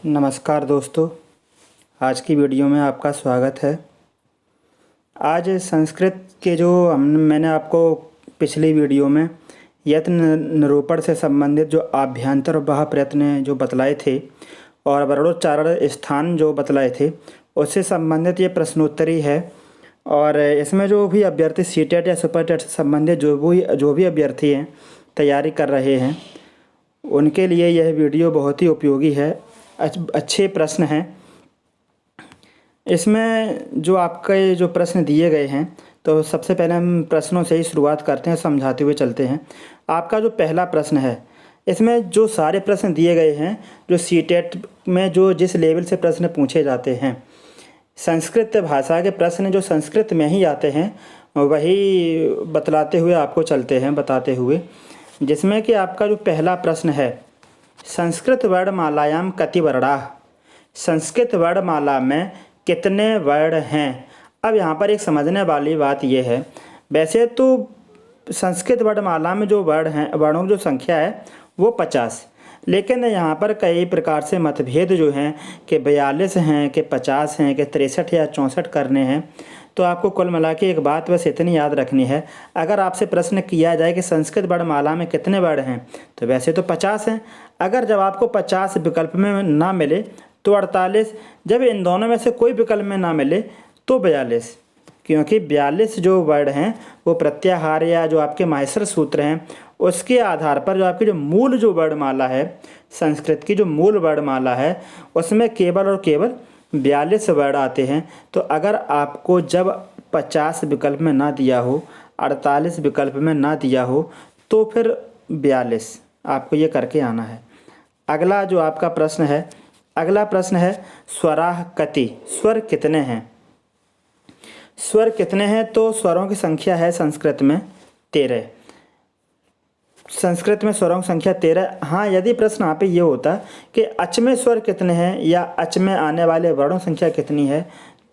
नमस्कार दोस्तों, आज की वीडियो में आपका स्वागत है। आज संस्कृत के मैंने आपको पिछली वीडियो में यत्न निरूपण से संबंधित जो आभ्यंतर बाह्य प्रयत्न जो बतलाए थे और वर्णोच्चारण स्थान जो बतलाए थे उससे संबंधित ये प्रश्नोत्तरी है। और इसमें जो भी अभ्यर्थी सीटेट या सुपरटेट से संबंधित जो भी अभ्यर्थी हैं तैयारी कर रहे हैं उनके लिए यह वीडियो बहुत ही उपयोगी है। अच्छे प्रश्न हैं इसमें। जो आपके जो प्रश्न दिए गए हैं तो सबसे पहले हम प्रश्नों से ही शुरुआत करते हैं, समझाते हुए चलते हैं। आपका जो पहला प्रश्न है इसमें जो सारे प्रश्न दिए गए हैं जो सीटेट में जो जिस लेवल से प्रश्न पूछे जाते हैं, संस्कृत भाषा के प्रश्न जो संस्कृत में ही आते हैं वही बतलाते हुए आपको चलते हैं, बताते हुए। जिसमें कि आपका जो पहला प्रश्न है, संस्कृत वर्णमालायाम कति वर्णाः, संस्कृत वर्णमाला में कितने वर्ण हैं। अब यहाँ पर एक समझने वाली बात यह है, वैसे तो संस्कृत वर्णमाला में जो वर्ण हैं, वर्णों की जो संख्या है वो 50, लेकिन यहाँ पर कई प्रकार से मतभेद जो हैं कि 42 हैं, कि 50 हैं, कि 63 या 64 करने हैं। तो आपको कुल मिला के एक बात बस इतनी याद रखनी है, अगर आपसे प्रश्न किया जाए कि संस्कृत वर्णमाला में कितने वर्ण हैं तो वैसे तो 50 हैं। अगर जब आपको 50 विकल्प में ना मिले तो 48, जब इन दोनों में से कोई विकल्प में ना मिले तो 42, क्योंकि 42 जो वर्ण हैं वो प्रत्याहार या जो आपके माहेश्वर सूत्र हैं उसके आधार पर जो आपकी जो मूल जो वर्णमाला है, संस्कृत की जो मूल वर्णमाला है उसमें केवल और केवल 42 वर्ण आते हैं। तो अगर आपको जब 50 विकल्प में ना दिया हो, 48 विकल्प में ना दिया हो तो फिर 42 आपको ये करके आना है। अगला जो आपका प्रश्न है, अगला प्रश्न है स्वराः कति, स्वर कितने हैं। स्वर कितने हैं तो स्वरों की संख्या है संस्कृत में 13। संस्कृत में स्वरों की संख्या 13। हाँ, यदि प्रश्न यहाँ पे ये होता कि अच में स्वर कितने हैं या अच में आने वाले वर्णों की संख्या कितनी है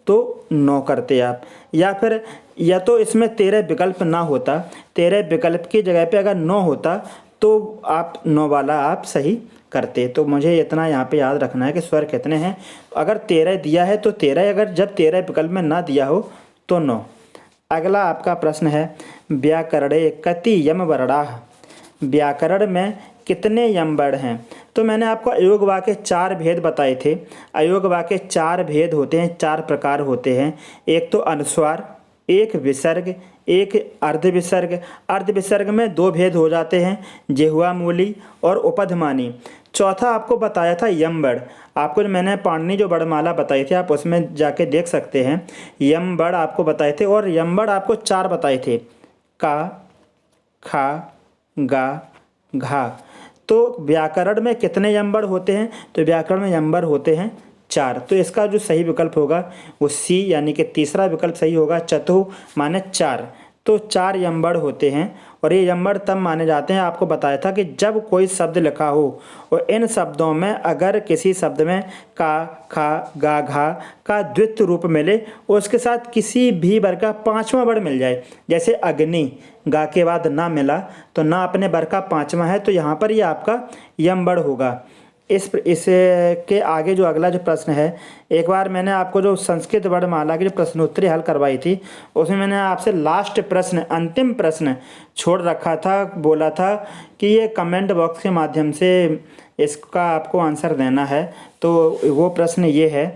तो 9 करते आप, या फिर या तो इसमें 13 विकल्प ना होता, 13 विकल्प की जगह पे अगर 9 होता तो आप 9 वाला आप सही करते। तो मुझे इतना यहाँ पे याद रखना है कि स्वर कितने हैं। अगर 13 दिया है तो 13, अगर जब 13 विकल्प में ना दिया हो तो 9। अगला आपका प्रश्न है व्याकरणे कति यम वर्णाः, व्याकरण में कितने यम वर्ण हैं। तो मैंने आपको अयोग वाक्य 4 भेद बताए थे। अयोग वाक्य 4 भेद होते हैं, 4 प्रकार होते हैं। एक तो अनुस्वार, एक विसर्ग, एक अर्ध विसर्ग। अर्ध विसर्ग में 2 भेद हो जाते हैं, जिह्वा मूली और उपधमानी। चौथा आपको बताया था यम वर्ण। आपको मैंने पाणिनि जो वर्णमाला बताई थी आप उसमें जाके देख सकते हैं, यम वर्ण आपको बताए थे। और यम वर्ण आपको 4 बताए थे, का, खा, गा, घा। तो व्याकरण में कितने यम वर्ण होते हैं तो व्याकरण में यम वर्ण होते हैं 4। तो इसका जो सही विकल्प होगा वो सी, यानी कि तीसरा विकल्प सही होगा, चतुः माने 4। तो 4 यम वर्ण होते हैं। और ये यम वर्ण तब माने जाते हैं, आपको बताया था कि जब कोई शब्द लिखा हो और इन शब्दों में अगर किसी शब्द में का, खा, गा, घा का द्वित्व रूप मिले और उसके साथ किसी भी वर्ग का 5वां वर्ण मिल जाए, जैसे अग्नि, गा के बाद ना मिला तो ना अपने वर्ग का 5वां है, तो यहाँ पर ये आपका यम वर्ण होगा। इसके आगे जो अगला जो प्रश्न है, एक बार मैंने आपको जो संस्कृत वर्णमाला की जो प्रश्नोत्तरी हल करवाई थी उसमें मैंने आपसे लास्ट प्रश्न, अंतिम प्रश्न छोड़ रखा था, बोला था कि ये कमेंट बॉक्स के माध्यम से इसका आपको आंसर देना है। तो वो प्रश्न ये है,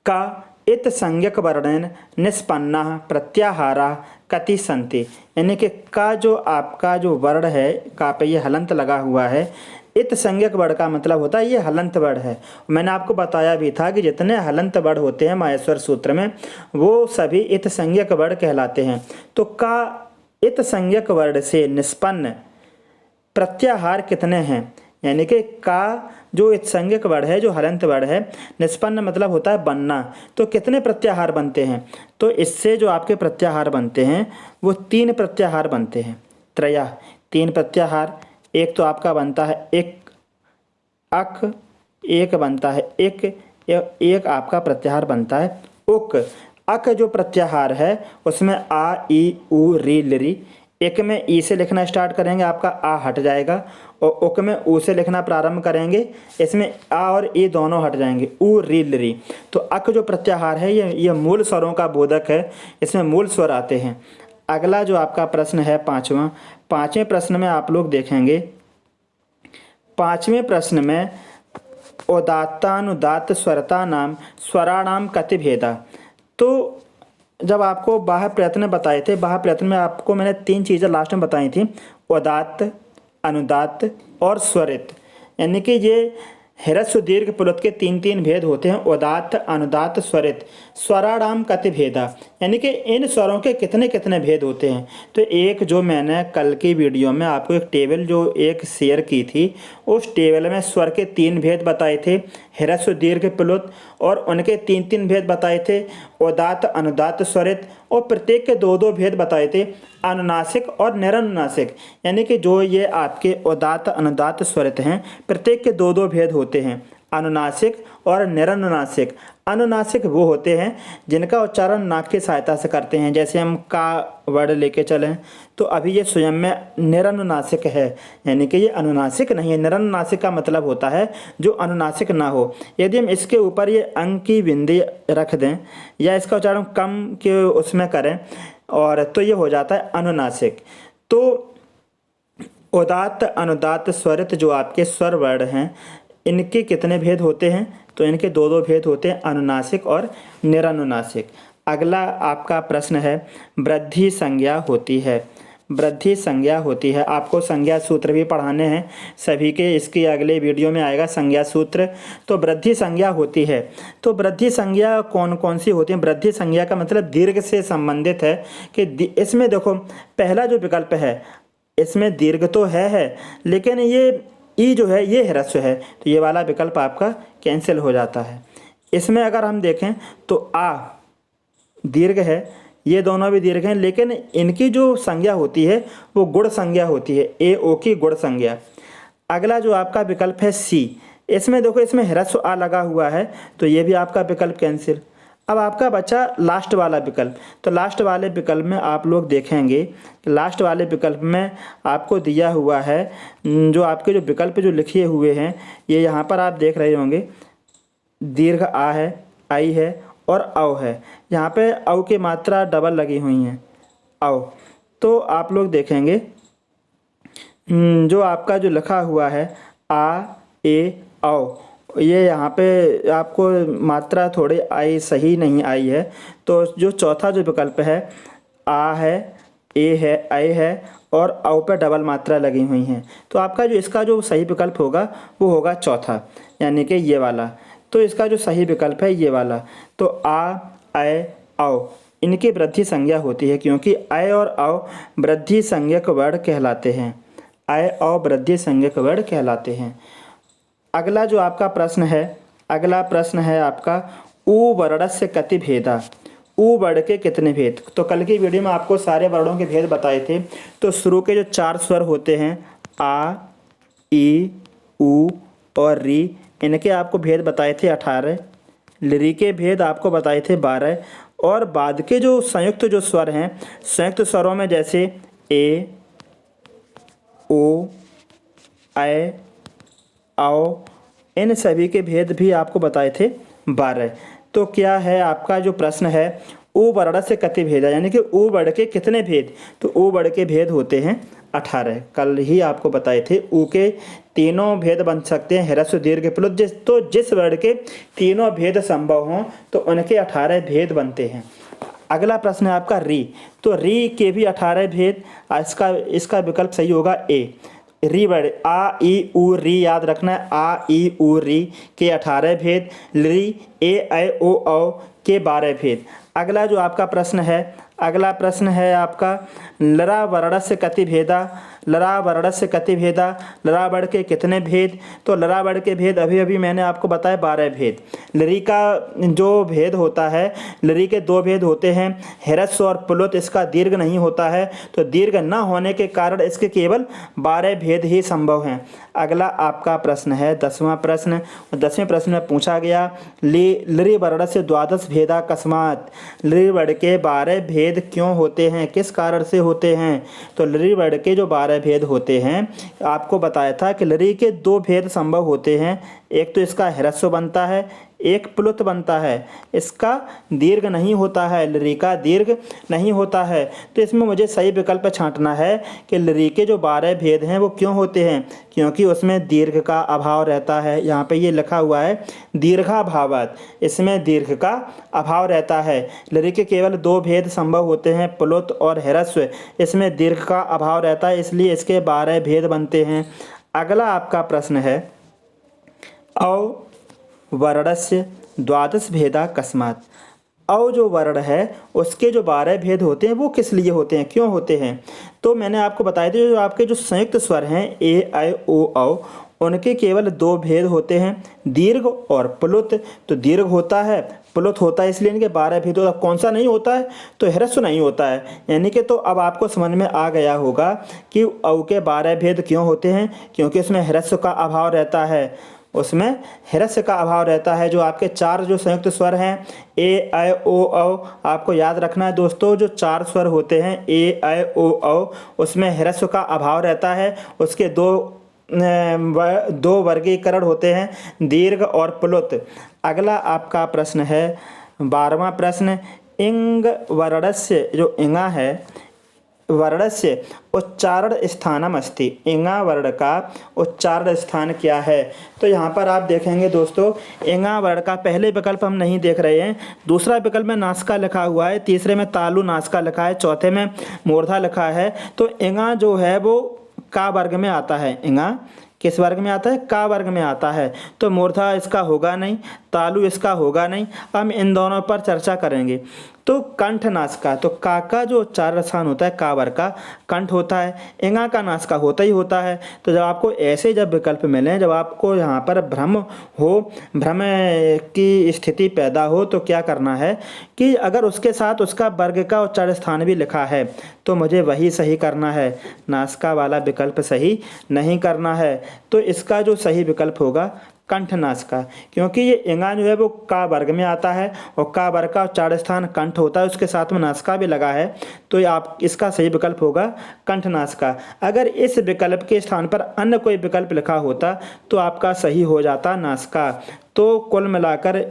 का इत संज्ञक वर्णेन निष्पन्नाः प्रत्याहाराः कति सन्ति। यानी कि का जो आपका जो वर्ण है, का पे ये हलंत लगा हुआ है, इत संज्ञक वर्ण का मतलब होता है ये हलंत वर्ण है। मैंने आपको बताया भी था कि जितने हलंत वर्ण होते हैं माहेश्वर सूत्र में वो सभी इत संज्ञक वर्ण कहलाते हैं। तो का इत संज्ञक वर्ण से निष्पन्न प्रत्याहार कितने हैं, यानी कि का जो इत संज्ञक वर्ण है, जो हलंत वर्ण है, निष्पन्न मतलब होता है बनना। तो कितने प्रत्याहार बनते हैं तो इससे जो आपके प्रत्याहार बनते हैं वो 3 प्रत्याहार बनते हैं। त्रया, 3 प्रत्याहार। एक तो आपका बनता है एक अक, एक बनता है एक आपका प्रत्याहार बनता है उक। अक जो प्रत्याहार है उसमें आ, ई, उ, री, लरी एक में ई से लिखना स्टार्ट करेंगे आपका आ हट जाएगा, और उक में ऊ से लिखना प्रारंभ करेंगे, इसमें आ और ई दोनों हट जाएंगे, ऊ री ली। तो अक जो प्रत्याहार है ये मूल स्वरों का बोधक है, इसमें मूल स्वर आते हैं। अगला जो आपका प्रश्न है पाँचवें प्रश्न में आप लोग देखेंगे, पाँचवें प्रश्न में उदात्तानुदात्त स्वरता नाम स्वराणाम कति भेदा। तो जब आपको बाह्य प्रयत्न बताए थे, बाह्य प्रयत्न में आपको मैंने 3 चीज़ें लास्ट में बताई थी, उदात्त, अनुदात्त और स्वरित, यानी कि ये ह्रस्व दीर्घ प्लुत के 3 भेद होते हैं, उदात्त, अनुदात्त, स्वरित। स्वराणाम कति भेदा, यानी कि इन स्वरों के कितने कितने भेद होते हैं। तो एक जो मैंने कल की वीडियो में आपको एक टेबल जो एक शेयर की थी, उस टेबल में स्वर के 3 भेद बताए थे, ह्रस्व दीर्घ प्लुत, और उनके 3 भेद बताए थे, उदात्त, अनुदात्त, स्वरित, और प्रत्येक के 2 भेद बताए थे, अनुनासिक और निरनुनासिक। यानी कि जो ये आपके उदात्त, अनुदात्त, स्वरित हैं, प्रत्येक के 2 भेद होते हैं, अनुनासिक और निरनुनासिक। अनुनासिक वो होते हैं जिनका उच्चारण नाक की सहायता से करते हैं, जैसे हम का वर्ड लेके चलें, तो अभी ये स्वयं में निरनुनासिक है, यानी कि ये अनुनासिक नहीं है। निरनुनासिक का मतलब होता है जो अनुनासिक ना हो। यदि हम इसके ऊपर ये अंक की बिंदी रख दें या इसका उच्चारण कम के उसमें करें, और तो ये हो जाता है अनुनासिक। तो उदात्त, अनुदात्त, स्वरित जो आपके स्वर वर्ण हैं, इनके कितने भेद होते हैं? तो इनके 2 भेद होते हैं, अनुनासिक और निरनुनासिक। अगला आपका प्रश्न है, वृद्धि संज्ञा होती है। वृद्धि संज्ञा होती है, आपको संज्ञा सूत्र भी पढ़ाने हैं सभी के, इसकी अगले वीडियो में आएगा संज्ञा सूत्र। तो वृद्धि संज्ञा होती है, तो वृद्धि संज्ञा कौन कौन सी होती है? वृद्धि संज्ञा का मतलब दीर्घ से संबंधित है कि इसमें देखो पहला जो विकल्प है इसमें दीर्घ तो है लेकिन ये ई जो है ये ह्रस्व है, तो ये वाला विकल्प आपका कैंसिल हो जाता है। इसमें अगर हम देखें तो आ दीर्घ है, ये दोनों भी दीर्घ हैं, लेकिन इनकी जो संज्ञा होती है वो गुण संज्ञा होती है, ए ओ की गुण संज्ञा। अगला जो आपका विकल्प है सी, इसमें देखो इसमें ह्रस्व आ लगा हुआ है, तो ये भी आपका विकल्प कैंसिल। अब आपका बचा लास्ट वाला विकल्प। तो लास्ट वाले विकल्प में आप लोग देखेंगे, लास्ट वाले विकल्प में आपको दिया हुआ है जो आपके जो विकल्प जो लिखे हुए हैं, ये यहाँ पर आप देख रहे होंगे, दीर्घ आ है, आई है और औ है। यहाँ पे औ की मात्रा डबल लगी हुई हैं, औ। तो आप लोग देखेंगे जो आपका जो लिखा हुआ है आ, ए, औ, ये यहाँ पे आपको मात्रा थोड़ी आई सही नहीं आई है। तो जो चौथा जो विकल्प है आ है, ए है, आई है और औ पे डबल मात्रा लगी हुई हैं, तो आपका जो इसका जो सही विकल्प होगा वो होगा चौथा, यानी कि ये वाला। तो इसका जो सही विकल्प है ये वाला। तो आ, ऐ, औ इनकी वृद्धि संज्ञा होती है, क्योंकि ऐ और औ वृद्धि संज्ञक वर्ण कहलाते हैं, ऐ औ वृद्धि संज्ञक वर्ण कहलाते हैं। अगला जो आपका प्रश्न है, अगला प्रश्न है आपका ऊ वर्णस्य कति भेदा। ऊ वर्ण के कितने भेद? तो कल की वीडियो में आपको सारे वर्णों के भेद बताए थे। तो शुरू के जो 4 स्वर होते हैं आ, ई, ऊ और री, इनके आपको भेद बताए थे 18। ली के भेद आपको बताए थे 12। और बाद के जो संयुक्त जो स्वर हैं, संयुक्त स्वरों में जैसे ए, ओ, ऐ, औ, इन सभी के भेद भी आपको बताए थे 12। तो क्या है आपका जो प्रश्न है, ऊ वर्ण से कति भेदा, यानी कि ऊ वर्ण के कितने भेद? तो ऊ वर्ण के भेद होते हैं 18। कल ही आपको बताए थे ऊ के 3 भेद बन सकते हैं, ह्रस्व दीर्घ प्लुत। तो जिस वर्ण के 3 भेद संभव हों तो उनके 18 भेद बनते हैं। अगला प्रश्न है आपका री। तो री के भी 18 भेद, इसका विकल्प सही होगा ए। री वर्ण आ, ई, ऊ, री याद रखना है, आ, ई, ऊ, री के 18 भेद, री, ए, ऐ, ओ, औ के 12 भेद। अगला जो आपका प्रश्न है, अगला प्रश्न है आपका लरा वर्णस्य कति भेदा। लरा वर्णस्य कति भेदा, लरा वर्ण के कितने भेद। तो लरा वर्ण के भेद अभी अभी मैंने आपको बताया 12 भेद। लरी का जो भेद होता है, लरी के 2 भेद होते हैं, ह्रस्व और प्लुत। इसका दीर्घ नहीं होता है, तो दीर्घ न होने के कारण इसके केवल 12 भेद ही संभव हैं। अगला आपका प्रश्न है 10वां प्रश्न। 10वें प्रश्न में पूछा गया लरी वर्ण से द्वादश भेदा कस्मात्, लरी वर्ण के 12 भेद क्यों होते हैं, किस कारण से होते हैं। तो लरी वर्ण के जो 12 भेद होते हैं, आपको बताया था कि लरी के 2 भेद संभव होते हैं। एक तो इसका ह्रस्व बनता है, एक प्लुत बनता है। इसका दीर्घ नहीं होता है, लरी का दीर्घ नहीं होता है। तो इसमें मुझे सही विकल्प छांटना है कि लरी के जो 12 भेद हैं वो क्यों होते हैं, क्योंकि उसमें दीर्घ का अभाव रहता है। यहाँ पे ये लिखा हुआ है दीर्घाभावात्, इसमें दीर्घ का अभाव रहता है। लरी के केवल 2 भेद संभव होते हैं, प्लुत और ह्रस्व। इसमें दीर्घ का अभाव रहता है, इसलिए इसके 12 भेद बनते हैं। अगला आपका प्रश्न है औ वर्णस्य द्वादश भेदा कस्मात्। औ जो वर्ण है उसके जो 12 भेद होते हैं वो किस लिए होते हैं, क्यों होते हैं। तो मैंने आपको बताया था जो आपके जो संयुक्त स्वर हैं ए ऐ ओ औ, उनके केवल 2 भेद होते हैं, दीर्घ और प्लुत। तो दीर्घ होता है, प्लुत होता है, इसलिए इनके 12 भेद होता है। कौन सा नहीं होता है, तो ह्रस्व नहीं होता है। यानी कि तो अब आपको समझ में आ गया होगा कि औ के 12 भेद क्यों होते हैं, क्योंकि उसमें ह्रस्व का अभाव रहता है। उसमें ह्रस्व का अभाव रहता है। जो आपके 4 जो संयुक्त स्वर हैं ए ऐ ओ औ, आपको याद रखना है दोस्तों, जो 4 स्वर होते हैं ए ऐ ओ औ, उसमें ह्रस्व का अभाव रहता है। उसके 2 वर्गीकरण होते हैं, दीर्घ और प्लुत। अगला आपका प्रश्न है 12वां प्रश्न। इंग वर्णस्य जो इंगा है, वर्णस्य उच्चारण स्थानम अस्ति, इंगा वर्ण का उच्चारण स्थान क्या है। तो यहाँ पर आप देखेंगे दोस्तों, इंगा वर्ण का पहले विकल्प हम नहीं देख रहे हैं, दूसरा विकल्प में नासिका लिखा हुआ है, तीसरे में तालु नासिका लिखा है, चौथे में मूर्धा लिखा है। तो इंगा जो है वो का वर्ग में आता है। इंगा किस वर्ग में आता है, का वर्ग में आता है। तो मूर्धा इसका होगा नहीं, तालु इसका होगा नहीं। हम इन दोनों पर चर्चा करेंगे। तो कंठ नासिका, तो का का जो उच्चारण स्थान होता है का वर्ग का कंठ होता है, इंगा का नासिका होता ही होता है। तो जब आपको ऐसे जब विकल्प मिलें, जब आपको यहाँ पर भ्रम की स्थिति पैदा हो, तो क्या करना है कि अगर उसके साथ उसका वर्ग का उच्चारण स्थान भी लिखा है तो मुझे वही सही करना है, नासिका वाला विकल्प सही नहीं करना है। तो इसका जो सही विकल्प होगा कंठ नासिका, क्योंकि ये इंगा जो है वो का वर्ग में आता है और का वर्ग का उच्चारण स्थान कंठ होता है, उसके साथ में नासिका भी लगा है। तो आप इसका सही विकल्प होगा कंठ नासिका। अगर इस विकल्प के स्थान पर अन्य कोई विकल्प लिखा होता तो आपका सही हो जाता नासिका। तो कुल मिलाकर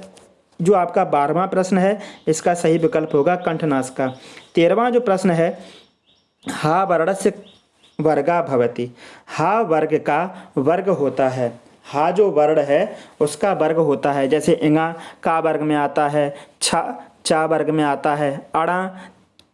जो आपका 12वां प्रश्न है, इसका सही विकल्प होगा कंठ नासिका। 13वां जो प्रश्न है हा वर्णस्य वर्गा भवति, हा वर्ग का वर्ग होता है। हा जो वर्ण है उसका वर्ग होता है। जैसे इंगा का वर्ग में आता है, छा चा वर्ग में आता है, अड़ा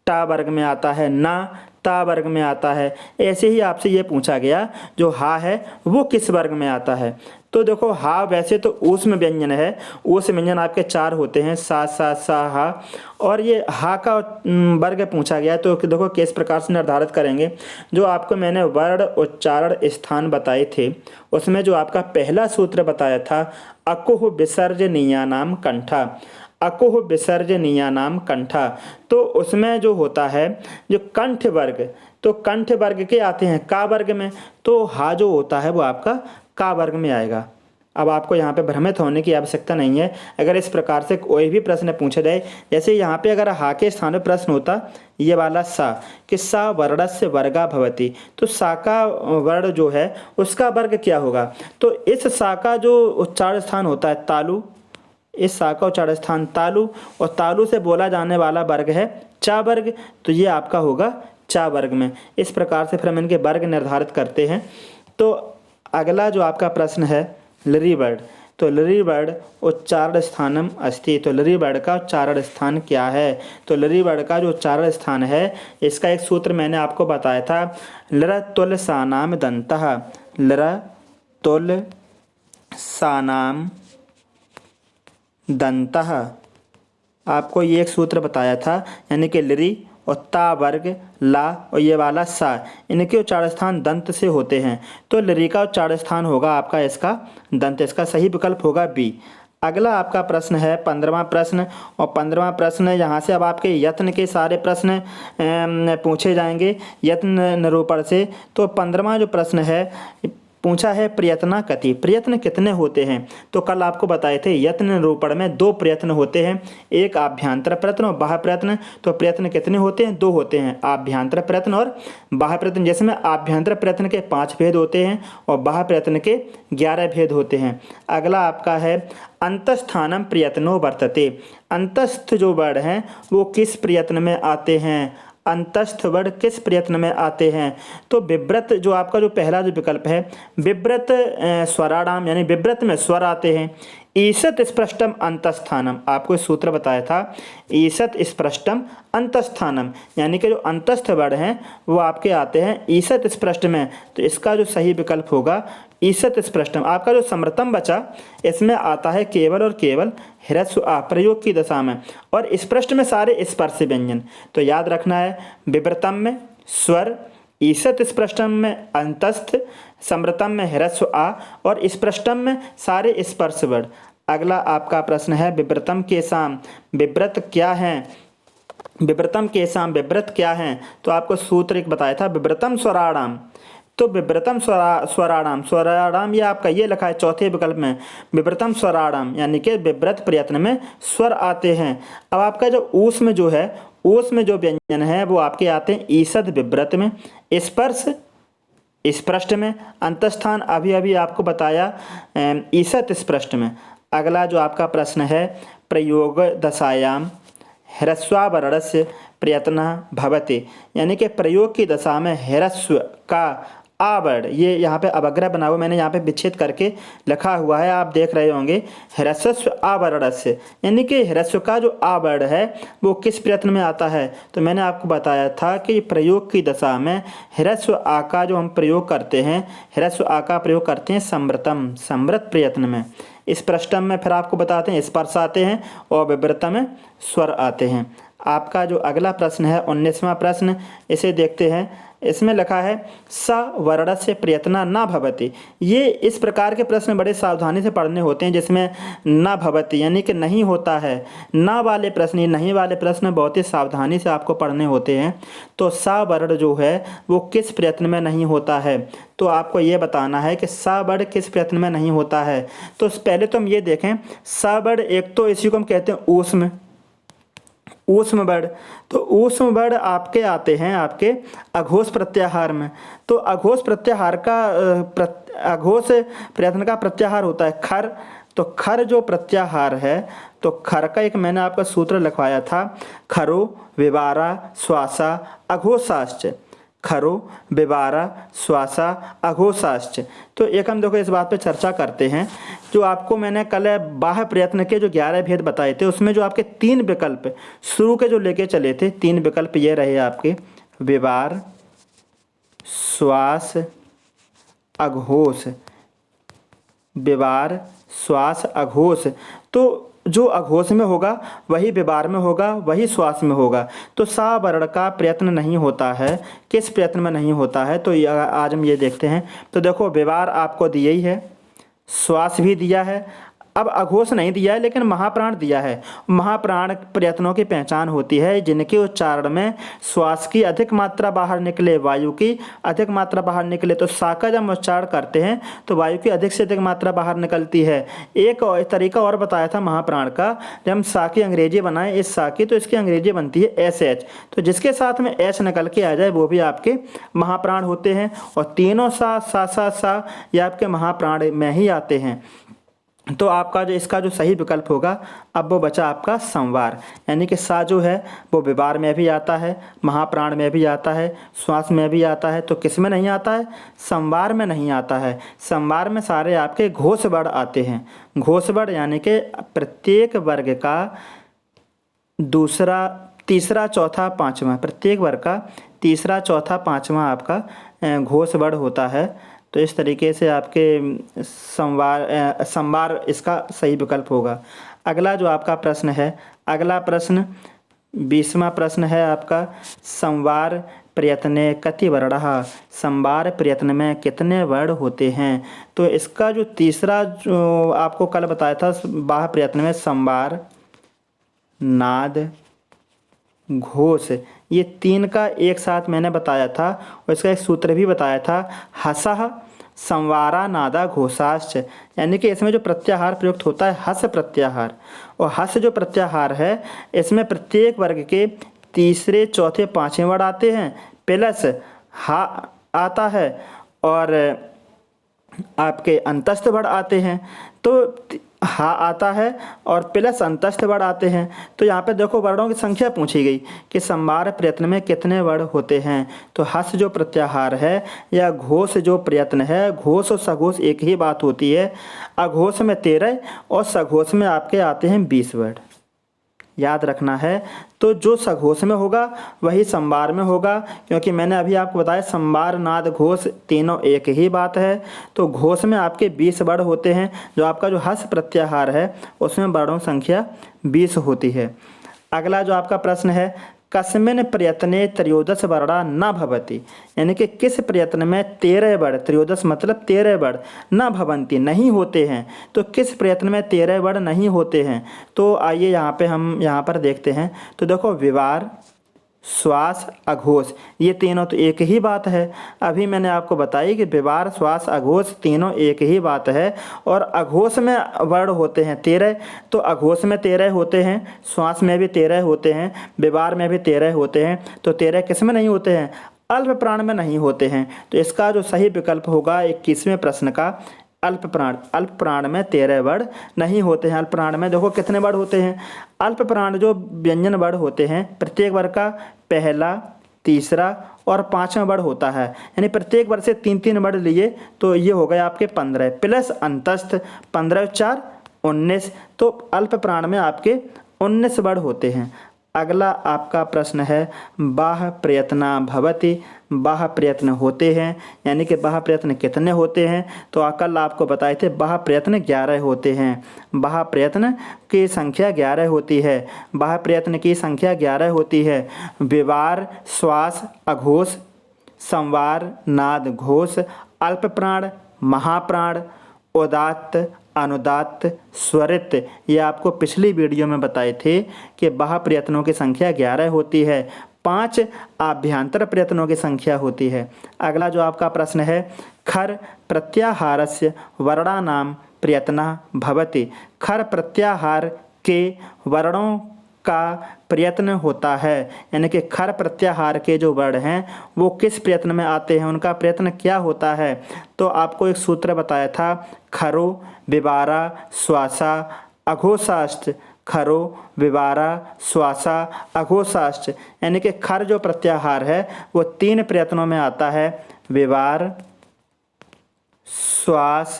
टा वर्ग में आता है, ना ता वर्ग में आता है। ऐसे ही आपसे ये पूछा गया जो हा है वो किस वर्ग में आता है। तो देखो हा वैसे तो ऊष्म व्यंजन है, ऊष्म व्यंजन आपके 4 होते हैं, सा सा सा हा, और ये हा का वर्ग पूछा गया। तो देखो किस प्रकार से निर्धारित करेंगे। जो आपको मैंने वर्ण उच्चारण स्थान बताए थे उसमें जो आपका पहला सूत्र बताया था अकुह विसर्जनीयानाम कंठा, अकुह विसर्जनीयानाम कंठा। तो उसमें जो होता है जो कंठ वर्ग, तो कंठ वर्ग के आते हैं का वर्ग में, तो हा जो होता है वो आपका का वर्ग में आएगा। अब आपको यहाँ पे भ्रमित होने की आवश्यकता नहीं है। अगर इस प्रकार से कोई भी प्रश्न पूछा जाए, जैसे यहाँ पे अगर हा के स्थान पर प्रश्न होता ये वाला सा कि सा वर्णस्य वर्गा भवति, तो सा का वर्ण जो है उसका वर्ग क्या होगा। तो इस सा का जो उच्चारण स्थान होता है तालु, इस सा का उच्चारण स्थान तालु, और तालु से बोला जाने वाला वर्ग है चा वर्ग, तो ये आपका होगा चा वर्ग में। इस प्रकार से फिर हम इनके वर्ग निर्धारित करते हैं। तो अगला जो आपका प्रश्न है लरी वर्ण, तो लरी वर्ण उच्चारण स्थानम अस्ति, तो लरी वर्ण का उच्चारण स्थान क्या है। तो लरी वर्ण का जो उच्चारण स्थान है इसका एक सूत्र मैंने आपको बताया था, लर तुल सानाम दंतः, लर तुल सानाम दंतः। आपको ये एक सूत्र बताया था, यानी कि लरी और ता वर्ग ला और ये वाला सा, इनके उच्चारण स्थान दंत से होते हैं। तो लरी का उच्चारण स्थान होगा आपका इसका दंत। इसका सही विकल्प होगा बी। अगला आपका प्रश्न है 15वां प्रश्न, और 15वां प्रश्न यहाँ से अब आपके यत्न के सारे प्रश्न पूछे जाएंगे यत्न निरूपण से। तो 15वां जो प्रश्न है पूछा है प्रयत्ना कति, प्रयत्न कितने होते हैं। तो कल आपको बताए थे यत्न निरूपण में 2 प्रयत्न होते हैं, एक आभ्यंतर प्रयत्न और बाह्य प्रयत्न। तो प्रयत्न कितने होते हैं, 2 होते हैं, आभ्यंतर प्रयत्न और बाह्य प्रयत्न। जिसमें आभ्यंतर प्रयत्न के 5 भेद होते हैं और बाह्य प्रयत्न के 11 भेद होते हैं। अगला आपका है अंतस्थानम प्रयत्नो वर्तते, अंतस्थ जो वर्ण हैं वो किस प्रयत्न में आते हैं, अंतस्थ वर्ण किस प्रयत्न में आते हैं। तो विव्रत जो आपका जो पहला जो विकल्प है, विव्रत स्वराणाम यानी विव्रत में स्वर आते हैं। ईसत स्पष्टम अंतस्थानम, आपको सूत्र बताया था, ईसत स्पष्टम अंतस्थानम यानी कि जो अंतस्थ वर्ण हैं वो आपके आते हैं ईसत स्पष्ट में। तो इसका जो सही विकल्प होगा ईसत स्पष्टम। आपका जो समृतम बचा इसमें आता है केवल और केवल ह्रस्व आ प्रयोग की दशा में, और स्पष्ट में सारे स्पर्श व्यंजन। तो याद रखना है विव्रतम में स्वर, ईसत स्पष्टम में अंतस्थ, समृतम में ह्रस्व आ और स्पष्टम में सारे स्पर्श वर्ण। अगला आपका प्रश्न है विव्रतम के साम विव्रत क्या है, विव्रतम के साम विव्रत क्या है। तो आपको सूत्र एक बताया था विव्रतम स्वराणाम। तो विव्रतम स्वराणाम, स्वराणाम ये आपका ये लिखा है चौथे विकल्प में, विव्रतम स्वराणाम यानी कि विव्रत प्रयत्न में स्वर आते हैं। अब आपका जो ऊष्म में जो है, ऊष्म में जो व्यंजन है वो आपके आते हैं ईसद विव्रत में, स्पर्श स्पष्ट में, अंतस्थान अभी अभी आपको बताया ईसत स्पष्ट में। अगला जो आपका प्रश्न है प्रयोग दशायाम ह्रस्वावरणस्य प्रयत्न भवति, यानी कि प्रयोग की दशा में ह्रस्व का आवरण, ये यहाँ पे अवग्रह बना हुआ मैंने यहाँ पे विच्छेद करके लिखा हुआ है, आप देख रहे होंगे ह्रस्व आवरणस्य, यानी कि ह्रस्व का जो आवरण है वो किस प्रयत्न में आता है। तो मैंने आपको बताया था कि प्रयोग की दशा में ह्रस्व आ का जो हम प्रयोग करते हैं, ह्रस्व आ का प्रयोग करते हैं समृतम, समृत प्रयत्न में। स्पष्टम में फिर आपको बताते हैं स्पर्श आते हैं और विव्रतम में स्वर आते हैं। आपका जो अगला प्रश्न है 19वां प्रश्न, इसे देखते हैं। इसमें लिखा है स वर्ण से प्रयत्न न भवति। ये इस प्रकार के प्रश्न बड़े सावधानी से पढ़ने होते हैं जिसमें न भवति यानी कि नहीं होता है। न वाले प्रश्न, ये नहीं वाले प्रश्न बहुत ही सावधानी से आपको पढ़ने होते हैं। तो स वर्ण जो है वो किस प्रयत्न में नहीं होता है। तो आपको ये बताना है कि स वर्ण किस प्रयत्न में नहीं होता है। तो पहले तो हम ये देखें स वर्ण, एक तो इसी को हम कहते हैं ऊष्म, ऊष्म वर्ण। तो ऊष्म वर्ण आपके आते हैं आपके अघोष प्रत्याहार में। तो अघोष प्रत्याहार का अघोष प्रयत्न का प्रत्याहार होता है खर। तो खर जो प्रत्याहार है, तो खर का एक मैंने आपका सूत्र लिखवाया था, खरो विवारा श्वासा अघोषाश्च, खरो विवारा श्वासा अघोषाश्च। तो एक हम देखो इस बात पे चर्चा करते हैं। जो आपको मैंने कल बाह्य प्रयत्न के जो 11 भेद बताए थे उसमें जो आपके 3 विकल्प शुरू के जो लेके चले थे, 3 विकल्प ये रहे आपके विवार, श्वास, अघोष, विवार, श्वास, अघोष। तो जो अघोष में होगा वही विवार में होगा, वही श्वास में होगा। तो सा वर्ण का प्रयत्न नहीं होता है, किस प्रयत्न में नहीं होता है। तो आज हम ये देखते हैं। तो देखो विवार आपको दिया ही है, श्वास भी दिया है, अब अघोष नहीं दिया है लेकिन महाप्राण दिया है। महाप्राण प्रयत्नों की पहचान होती है जिनके उच्चारण में श्वास की अधिक मात्रा बाहर निकले, वायु की अधिक मात्रा बाहर निकले। तो सा का जब उच्चारण करते हैं तो वायु की अधिक से अधिक मात्रा बाहर निकलती है। एक तरीका और बताया था महाप्राण का, जब हम सा की अंग्रेजी बनाए इस सा की, तो इसकी अंग्रेजी बनती है SH। तो जिसके साथ में एच निकल के आ जाए वो भी आपके महाप्राण होते हैं। और तीनों सा ये आपके महाप्राण में ही आते हैं। तो आपका जो इसका जो सही विकल्प होगा अब वो बचा आपका संवार, यानी कि सा जो है वो विवार में भी आता है, महाप्राण में भी आता है, श्वास में भी आता है। तो किस में नहीं आता है, संवार में नहीं आता है। संवार में सारे आपके घोष वर्ण आते हैं। घोष वर्ण यानी कि प्रत्येक वर्ग का दूसरा, तीसरा, चौथा, पाँचवा, प्रत्येक वर्ग का तीसरा, चौथा, पाँचवा आपका घोष वर्ण होता है। तो इस तरीके से आपके संवार इसका सही विकल्प होगा। अगला जो आपका प्रश्न है, अगला प्रश्न 20वां प्रश्न है आपका, संवार प्रयत्ने कति वर्णः, संवार प्रयत्न में कितने वर्ण होते हैं। तो इसका जो तीसरा जो आपको कल बताया था बाह प्रयत्न में संवार, नाद, घोष, ये 3 का एक साथ मैंने बताया था और इसका एक सूत्र भी बताया था, हसः संवारा नादा घोषाश्च। यानी कि इसमें जो प्रत्याहार प्रयुक्त होता है हस प्रत्याहार, और हस जो प्रत्याहार है इसमें प्रत्येक वर्ग के तीसरे चौथे पाँचवें वर्ड आते हैं, प्लस हा आता है और आपके अंतस्थ वर्ड आते हैं। तो हा आता है और प्लस अंतस्थ वर्ड आते हैं। तो यहाँ पे देखो वर्णों की संख्या पूछी गई कि संवार प्रयत्न में कितने वर्ण होते हैं। तो हस जो प्रत्याहार है या घोष जो प्रयत्न है, घोष और सघोष एक ही बात होती है। अघोष में 13 और सघोष में आपके आते हैं 20 वर्ड, याद रखना है। तो जो सघोष में होगा वही संवार में होगा, क्योंकि मैंने अभी आपको बताया संवार नाद घोष तीनों एक ही बात है। तो घोष में आपके 20 वर्ण होते हैं, जो आपका जो हस प्रत्याहार है उसमें वर्णों की संख्या 20 होती है। अगला जो आपका प्रश्न है, कस्मिन् प्रयत्ने त्रयोदश वर्णा न भवति, यानी कि किस प्रयत्न में 13 वर्ण, त्रयोदश मतलब 13 वर्ण, न भवन्ति नहीं होते हैं। तो किस प्रयत्न में 13 वर्ण नहीं होते हैं। तो आइए यहाँ पे हम यहाँ पर देखते हैं। तो देखो विवार, श्वास, अघोष, ये तीनों तो एक ही बात है। अभी मैंने आपको बताई कि विवार, श्वास, अघोष तीनों एक ही बात है। और अघोष में वर्ण होते हैं 13, तो अघोष में 13 होते हैं, श्वास में भी 13 होते हैं, विवार में भी 13 होते हैं। तो 13 किस में नहीं होते हैं, अल्प प्राण में नहीं होते हैं। तो इसका जो सही विकल्प होगा 21वें प्रश्न का अल्प प्राण। अल्प प्राण में 13 वर्ण नहीं होते हैं। अल्प प्राण में देखो कितने वर्ण होते हैं। अल्प प्राण जो व्यंजन वर्ण होते हैं, प्रत्येक वर्ग का पहला, तीसरा और 5वां वर्ण होता है, यानी प्रत्येक वर्ग से 3-3 वर्ण लिए तो ये हो गए आपके 15 प्लस अंतस्थ 15 4 19। तो अल्प प्राण में आपके 19 वर्ण होते हैं। अगला आपका प्रश्न है, बाह प्रयत्ना भवति, बाह प्रयत्न होते हैं, यानी कि बाह प्रयत्न कितने होते हैं। तो कल आपको बताए थे बाह प्रयत्न 11 होते हैं। बाह प्रयत्न की संख्या 11 होती है। बाह प्रयत्न की संख्या 11 होती है। विवार, श्वास, अघोष, संवार, नाद, घोष, अल्प प्राण, महाप्राण, उदात्त, अनुदात्त, स्वरित, ये आपको पिछली वीडियो में बताए थे कि बाह्य प्रयत्नों की संख्या 11 होती है, 5 आभ्यंतर प्रयत्नों की संख्या होती है। अगला जो आपका प्रश्न है, खर प्रत्याहारस्य वर्णानां प्रयत्नः भवति, खर प्रत्याहार के वर्णों का प्रयत्न होता है, यानी कि खर प्रत्याहार के जो वर्ण हैं वो किस प्रयत्न में आते हैं, उनका प्रयत्न क्या होता है। तो आपको एक सूत्र बताया था, खरो विवारा श्वासा अघोषाश्च, खरो विवारा श्वासा अघोषाश्च, यानी कि खर जो प्रत्याहार है वो 3 प्रयत्नों में आता है, विवार, श्वास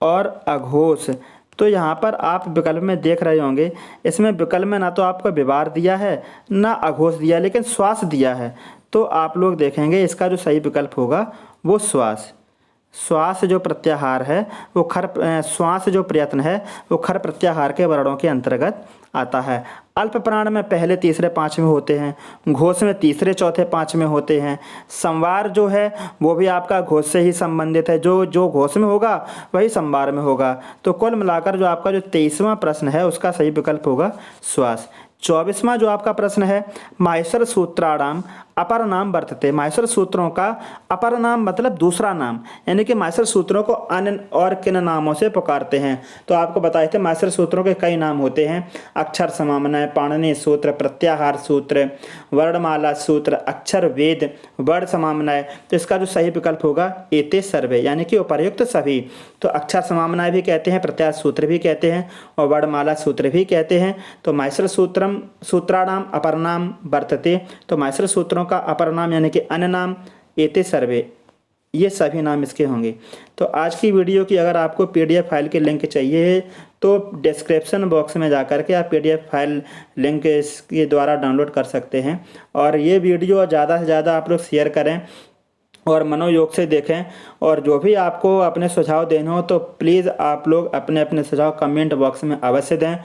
और अघोष। तो यहाँ पर आप विकल्प में देख रहे होंगे, इसमें विकल्प में ना तो आपको विवार दिया है ना अघोष दिया, लेकिन श्वास दिया है। तो आप लोग देखेंगे इसका जो सही विकल्प होगा वो श्वास। श्वास जो प्रत्याहार है वो श्वास जो प्रयत्न है वो खर प्रत्याहार के वर्णों के अंतर्गत आता है। अल्प प्राण में पहले, तीसरे, 5वें होते हैं, घोष में तीसरे, चौथे, 5वें होते हैं। संवार जो है वो भी आपका घोष से ही संबंधित है, जो घोष में होगा वही संवार में होगा। तो कुल मिलाकर जो आपका जो 23वां प्रश्न है उसका सही विकल्प होगा श्वास। 24वां जो आपका प्रश्न है, माहेश्वर सूत्राणाम अपर नाम वर्तते, माहेश्वर सूत्रों का अपर नाम मतलब दूसरा नाम, यानी कि माहेश्वर सूत्रों को अन्य और किन नामों से पुकारते हैं। तो आपको बताए थे माहेश्वर सूत्रों के कई नाम होते हैं, अक्षर समामनय, पाणिनि सूत्र, प्रत्याहार सूत्र, वर्णमाला सूत्र, अक्षर वेद, वर्ण समामनय। तो इसका जो सही विकल्प होगा एते सर्वे, यानी कि उपर्युक्त सभी। तो अक्षर समामनय भी कहते हैं, प्रत्याहार सूत्र भी कहते हैं और वर्णमाला सूत्र भी कहते हैं। तो माहेश्वर सूत्राणाम अपर नाम वर्तते, तो माहेश्वर सूत्रों का अपर नाम यानी कि अन्य नाम एते सर्वे, ये सभी नाम इसके होंगे। तो आज की वीडियो की अगर आपको पीडीएफ फाइल के लिंक चाहिए तो डिस्क्रिप्शन बॉक्स में जाकर के आप पीडीएफ फाइल लिंक इसके द्वारा डाउनलोड कर सकते हैं। और ये वीडियो ज़्यादा से ज़्यादा आप लोग शेयर करें और मनोयोग से देखें। और जो भी आपको अपने सुझाव देने हो तो प्लीज़ आप लोग अपने अपने सुझाव कमेंट बॉक्स में अवश्य दें।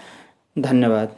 धन्यवाद।